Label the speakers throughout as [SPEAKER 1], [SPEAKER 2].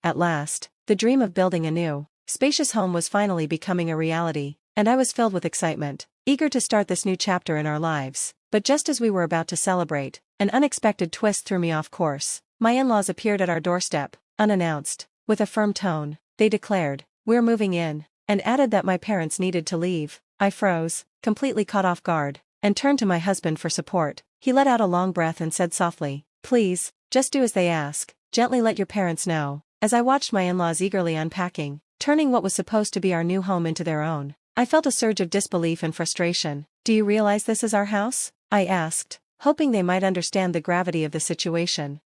[SPEAKER 1] At last, the dream of building a new, spacious home was finally becoming a reality, and I was filled with excitement, eager to start this new chapter in our lives. But just as we were about to celebrate, an unexpected twist threw me off course. My in-laws appeared at our doorstep, unannounced. With a firm tone, they declared, "We're moving in," and added that my parents needed to leave. I froze, completely caught off guard, and turned to my husband for support. He let out a long breath and said softly, "Please, just do as they ask, gently let your parents know." As I watched my in-laws eagerly unpacking, turning what was supposed to be our new home into their own, I felt a surge of disbelief and frustration. "Do you realize this is our house?" I asked, hoping they might understand the gravity of the situation.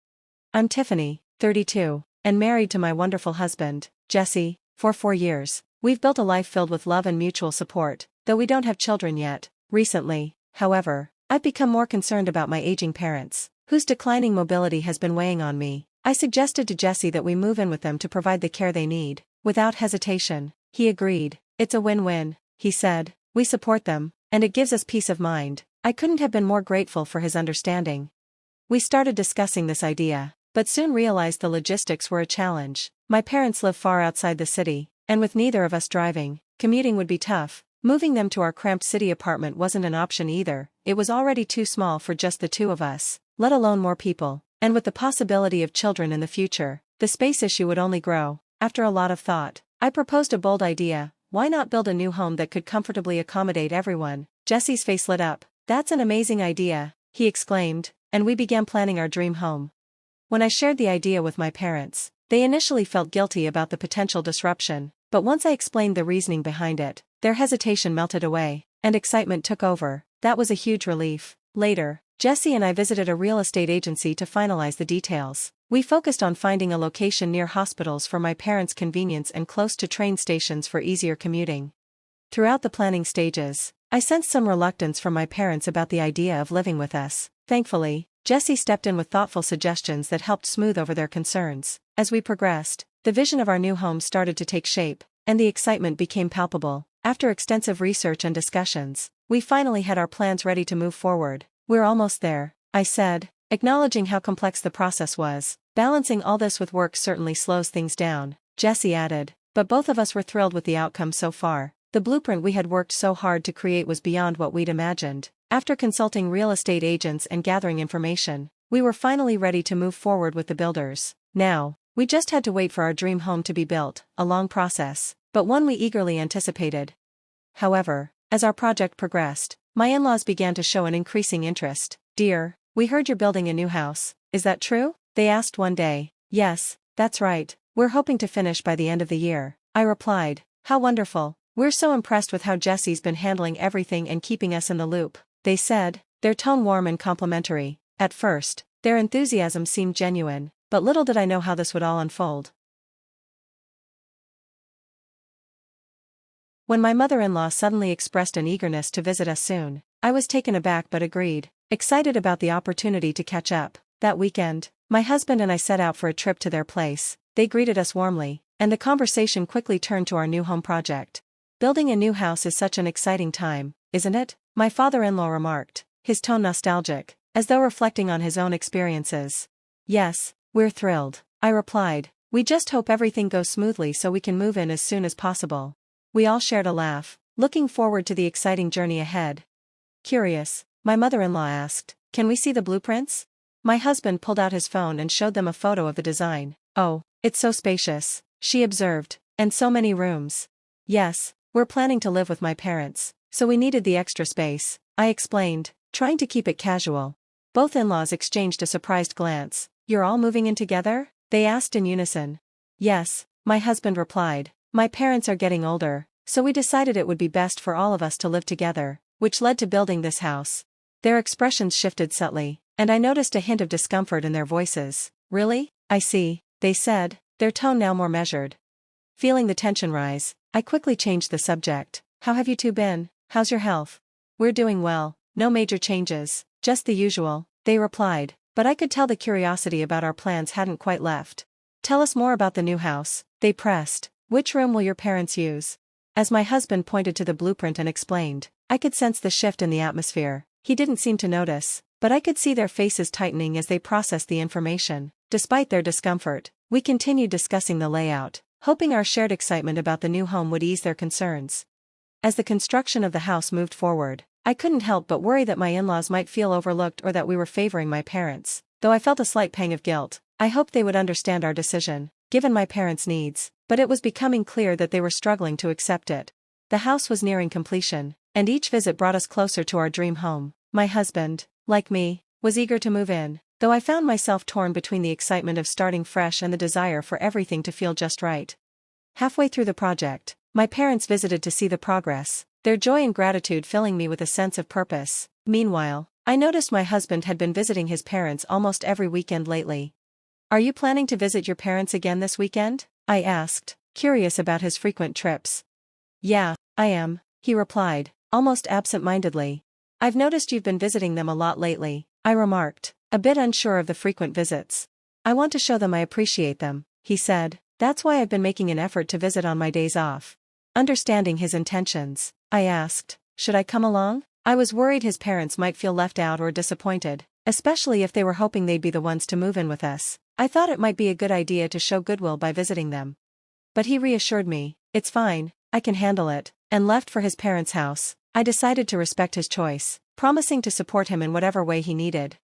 [SPEAKER 1] "I'm Tiffany, 32, and married to my wonderful husband, Jesse, for 4 years. We've built a life filled with love and mutual support, though we don't have children yet. Recently, however, I've become more concerned about my aging parents, whose declining mobility has been weighing on me. I suggested to Jesse that we move in with them to provide the care they need." Without hesitation, he agreed. "It's a win-win," he said. "We support them, and it gives us peace of mind." I couldn't have been more grateful for his understanding. We started discussing this idea, but soon realized the logistics were a challenge. My parents live far outside the city, and with neither of us driving, commuting would be tough. Moving them to our cramped city apartment wasn't an option either. It was already too small for just the two of us, let alone more people, and with the possibility of children in the future, the space issue would only grow. After a lot of thought, I proposed a bold idea. Why not build a new home that could comfortably accommodate everyone? Jesse's face lit up. "That's an amazing idea," he exclaimed, and we began planning our dream home. When I shared the idea with my parents, they initially felt guilty about the potential disruption, but once I explained the reasoning behind it, their hesitation melted away, and excitement took over. That was a huge relief. Later, Jesse and I visited a real estate agency to finalize the details. We focused on finding a location near hospitals for my parents' convenience and close to train stations for easier commuting. Throughout the planning stages, I sensed some reluctance from my parents about the idea of living with us. Thankfully, Jesse stepped in with thoughtful suggestions that helped smooth over their concerns. As we progressed, the vision of our new home started to take shape, and the excitement became palpable. After extensive research and discussions, we finally had our plans ready to move forward. "We're almost there," I said, acknowledging how complex the process was. "Balancing all this with work certainly slows things down," Jesse added, but both of us were thrilled with the outcome so far. The blueprint we had worked so hard to create was beyond what we'd imagined. After consulting real estate agents and gathering information, we were finally ready to move forward with the builders. Now, we just had to wait for our dream home to be built, a long process, but one we eagerly anticipated. However, as our project progressed, my in-laws began to show an increasing interest. "Dear, we heard you're building a new house. Is that true?" they asked one day. "Yes, that's right. We're hoping to finish by the end of the year," I replied. "How wonderful. We're so impressed with how Jesse's been handling everything and keeping us in the loop," they said, their tone warm and complimentary. At first, their enthusiasm seemed genuine, but little did I know how this would all unfold. When my mother-in-law suddenly expressed an eagerness to visit us soon, I was taken aback but agreed, excited about the opportunity to catch up. That weekend, my husband and I set out for a trip to their place. They greeted us warmly, and the conversation quickly turned to our new home project. "Building a new house is such an exciting time, isn't it?" my father-in-law remarked, his tone nostalgic, as though reflecting on his own experiences. "Yes, we're thrilled," I replied. "We just hope everything goes smoothly so we can move in as soon as possible." We all shared a laugh, looking forward to the exciting journey ahead. Curious, my mother-in-law asked, "Can we see the blueprints?" My husband pulled out his phone and showed them a photo of the design. "Oh, it's so spacious," she observed, "and so many rooms." "Yes, we're planning to live with my parents, so we needed the extra space," I explained, trying to keep it casual. Both in-laws exchanged a surprised glance. "You're all moving in together?" they asked in unison. "Yes," my husband replied. "My parents are getting older, so we decided it would be best for all of us to live together, which led to building this house." Their expressions shifted subtly, and I noticed a hint of discomfort in their voices. "Really? I see," they said, their tone now more measured. Feeling the tension rise, I quickly changed the subject. "How have you two been? How's your health?" "We're doing well, no major changes, just the usual," they replied, but I could tell the curiosity about our plans hadn't quite left. "Tell us more about the new house," they pressed. "Which room will your parents use?" As my husband pointed to the blueprint and explained, I could sense the shift in the atmosphere. He didn't seem to notice, but I could see their faces tightening as they processed the information. Despite their discomfort, we continued discussing the layout, hoping our shared excitement about the new home would ease their concerns. As the construction of the house moved forward, I couldn't help but worry that my in-laws might feel overlooked or that we were favoring my parents. Though I felt a slight pang of guilt, I hoped they would understand our decision, given my parents' needs, but it was becoming clear that they were struggling to accept it. The house was nearing completion, and each visit brought us closer to our dream home. My husband, like me, was eager to move in, though I found myself torn between the excitement of starting fresh and the desire for everything to feel just right. Halfway through the project, my parents visited to see the progress, their joy and gratitude filling me with a sense of purpose. Meanwhile, I noticed my husband had been visiting his parents almost every weekend lately. "Are you planning to visit your parents again this weekend?" I asked, curious about his frequent trips. "Yeah, I am," he replied, almost absent-mindedly. "I've noticed you've been visiting them a lot lately," I remarked, a bit unsure of the frequent visits. "I want to show them I appreciate them," he said. "That's why I've been making an effort to visit on my days off." Understanding his intentions, I asked, "Should I come along?" I was worried his parents might feel left out or disappointed, especially if they were hoping they'd be the ones to move in with us. I thought it might be a good idea to show goodwill by visiting them. But he reassured me, "It's fine, I can handle it," and left for his parents' house. I decided to respect his choice, promising to support him in whatever way he needed.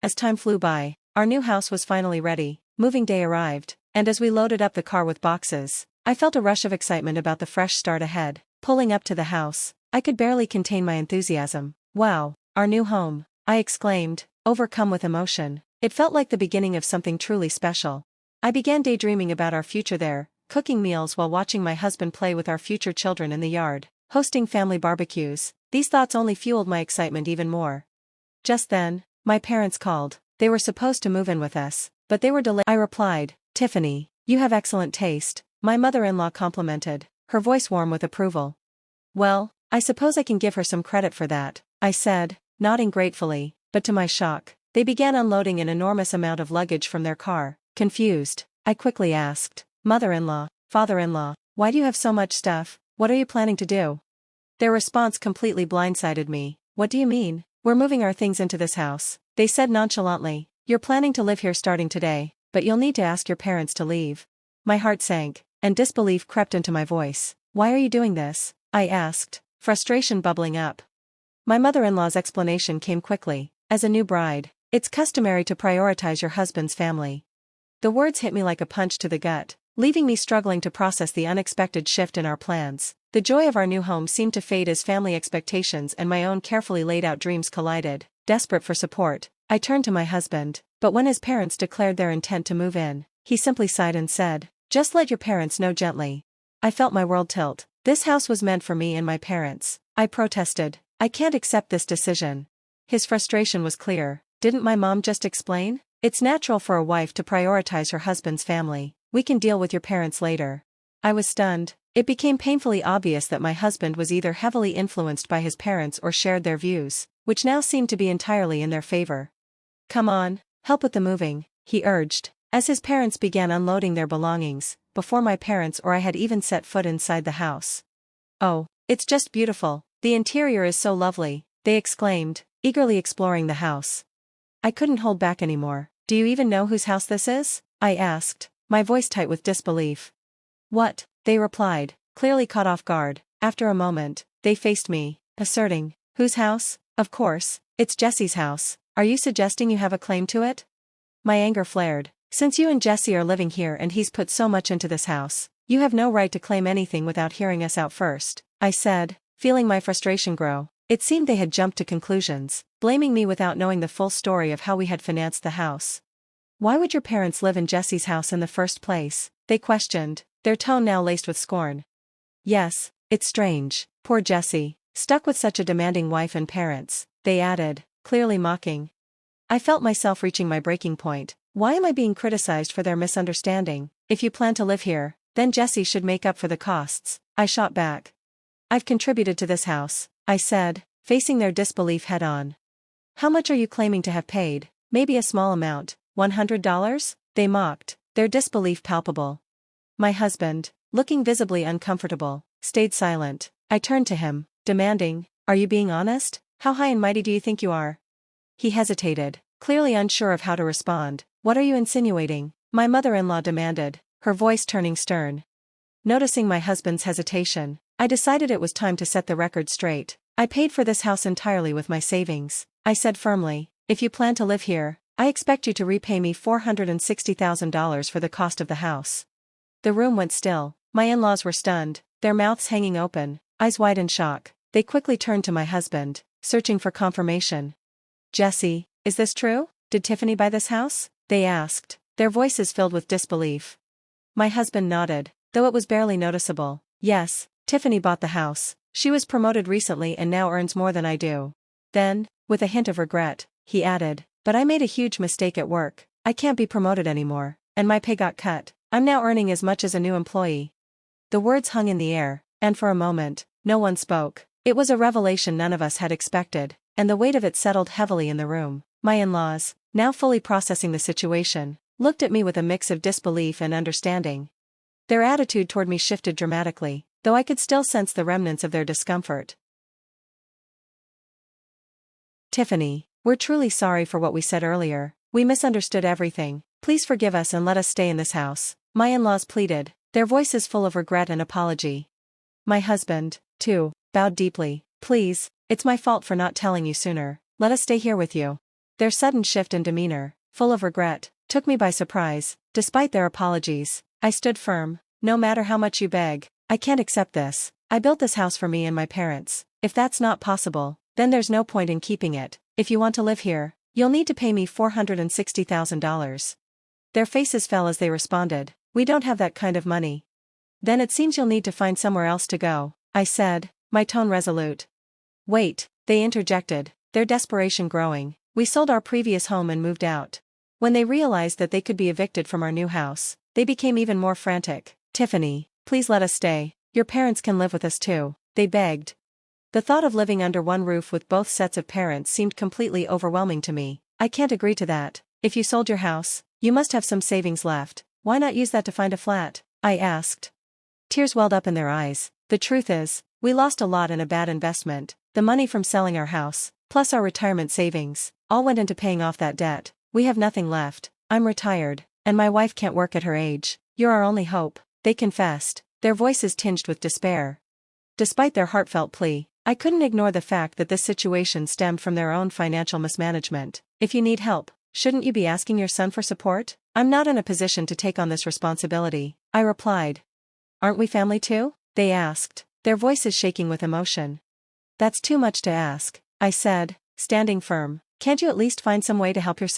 [SPEAKER 1] As time flew by, our new house was finally ready, moving day arrived, and as we loaded up the car with boxes, I felt a rush of excitement about the fresh start ahead. Pulling up to the house, I could barely contain my enthusiasm. "Wow, our new home," I exclaimed, overcome with emotion. It felt like the beginning of something truly special. I began daydreaming about our future there, cooking meals while watching my husband play with our future children in the yard, hosting family barbecues. These thoughts only fueled my excitement even more. Just then, my parents called. They were supposed to move in with us, but they were delayed. I replied, "Tiffany, you have excellent taste," my mother-in-law complimented, her voice warm with approval. "Well, I suppose I can give her some credit for that," I said, nodding gratefully, but to my shock, they began unloading an enormous amount of luggage from their car. Confused, I quickly asked, "Mother-in-law, father-in-law, why do you have so much stuff? What are you planning to do?" Their response completely blindsided me. "What do you mean? We're moving our things into this house," they said nonchalantly. "You're planning to live here starting today, but you'll need to ask your parents to leave." My heart sank, and disbelief crept into my voice. "Why are you doing this?" I asked, frustration bubbling up. My mother-in-law's explanation came quickly. "As a new bride, it's customary to prioritize your husband's family." The words hit me like a punch to the gut, leaving me struggling to process the unexpected shift in our plans. The joy of our new home seemed to fade as family expectations and my own carefully laid-out dreams collided. Desperate for support, I turned to my husband, but when his parents declared their intent to move in, he simply sighed and said, "Just let your parents know gently." I felt my world tilt. This house was meant for me and my parents. I protested, "I can't accept this decision." His frustration was clear. "Didn't my mom just explain? It's natural for a wife to prioritize her husband's family. We can deal with your parents later." I was stunned. It became painfully obvious that my husband was either heavily influenced by his parents or shared their views, which now seemed to be entirely in their favor. "Come on, help with the moving," he urged, as his parents began unloading their belongings, before my parents or I had even set foot inside the house. "Oh, it's just beautiful, the interior is so lovely," they exclaimed, eagerly exploring the house. I couldn't hold back anymore. "Do you even know whose house this is?" I asked, my voice tight with disbelief. "What?" they replied, clearly caught off guard. After a moment, they faced me, asserting, "Whose house? Of course, it's Jesse's house. Are you suggesting you have a claim to it?" My anger flared. "Since you and Jesse are living here and he's put so much into this house, you have no right to claim anything without hearing us out first," I said, feeling my frustration grow. It seemed they had jumped to conclusions, blaming me without knowing the full story of how we had financed the house. "Why would your parents live in Jesse's house in the first place?" they questioned, their tone now laced with scorn. "Yes, it's strange. Poor Jesse, stuck with such a demanding wife and parents," they added, clearly mocking. I felt myself reaching my breaking point. Why am I being criticized for their misunderstanding? "If you plan to live here, then Jesse should make up for the costs," I shot back. "I've contributed to this house," I said, facing their disbelief head-on. "How much are you claiming to have paid?" "Maybe a small amount, $100? They mocked, their disbelief palpable. My husband, looking visibly uncomfortable, stayed silent. I turned to him, demanding, "Are you being honest? How high and mighty do you think you are?" He hesitated, clearly unsure of how to respond. "What are you insinuating?" my mother-in-law demanded, her voice turning stern. Noticing my husband's hesitation, I decided it was time to set the record straight. "I paid for this house entirely with my savings," I said firmly. "If you plan to live here, I expect you to repay me $460,000 for the cost of the house." The room went still. My in-laws were stunned, their mouths hanging open, eyes wide in shock. They quickly turned to my husband, searching for confirmation. "Jesse, is this true? Did Tiffany buy this house?" they asked, their voices filled with disbelief. My husband nodded, though it was barely noticeable. "Yes, Tiffany bought the house. She was promoted recently and now earns more than I do." Then, with a hint of regret, he added, "But I made a huge mistake at work. I can't be promoted anymore, and my pay got cut. I'm now earning as much as a new employee." The words hung in the air, and for a moment, no one spoke. It was a revelation none of us had expected, and the weight of it settled heavily in the room. My in-laws, now fully processing the situation, looked at me with a mix of disbelief and understanding. Their attitude toward me shifted dramatically, though I could still sense the remnants of their discomfort. "Tiffany, we're truly sorry for what we said earlier. We misunderstood everything. Please forgive us and let us stay in this house," my in-laws pleaded, their voices full of regret and apology. My husband, too, bowed deeply. "Please, it's my fault for not telling you sooner. Let us stay here with you." Their sudden shift in demeanor, full of regret, took me by surprise. Despite their apologies, I stood firm. "No matter how much you beg, I can't accept this. I built this house for me and my parents. If that's not possible, then there's no point in keeping it. If you want to live here, you'll need to pay me $460,000. Their faces fell as they responded, "We don't have that kind of money." "Then it seems you'll need to find somewhere else to go," I said, my tone resolute. "Wait," they interjected, their desperation growing. "We sold our previous home and moved out." When they realized that they could be evicted from our new house, they became even more frantic. "Tiffany, please let us stay. Your parents can live with us too," they begged. The thought of living under one roof with both sets of parents seemed completely overwhelming to me. "I can't agree to that. If you sold your house, you must have some savings left. Why not use that to find a flat?" I asked. Tears welled up in their eyes. "The truth is, we lost a lot in a bad investment. The money from selling our house, plus our retirement savings, all went into paying off that debt. We have nothing left. I'm retired, and my wife can't work at her age. You're our only hope," they confessed, their voices tinged with despair. Despite their heartfelt plea, I couldn't ignore the fact that this situation stemmed from their own financial mismanagement. "If you need help, shouldn't you be asking your son for support?" "I'm not in a position to take on this responsibility," I replied. "Aren't we family too?" they asked, their voices shaking with emotion. "That's too much to ask," I said, standing firm. "Can't you at least find some way to help yourself?"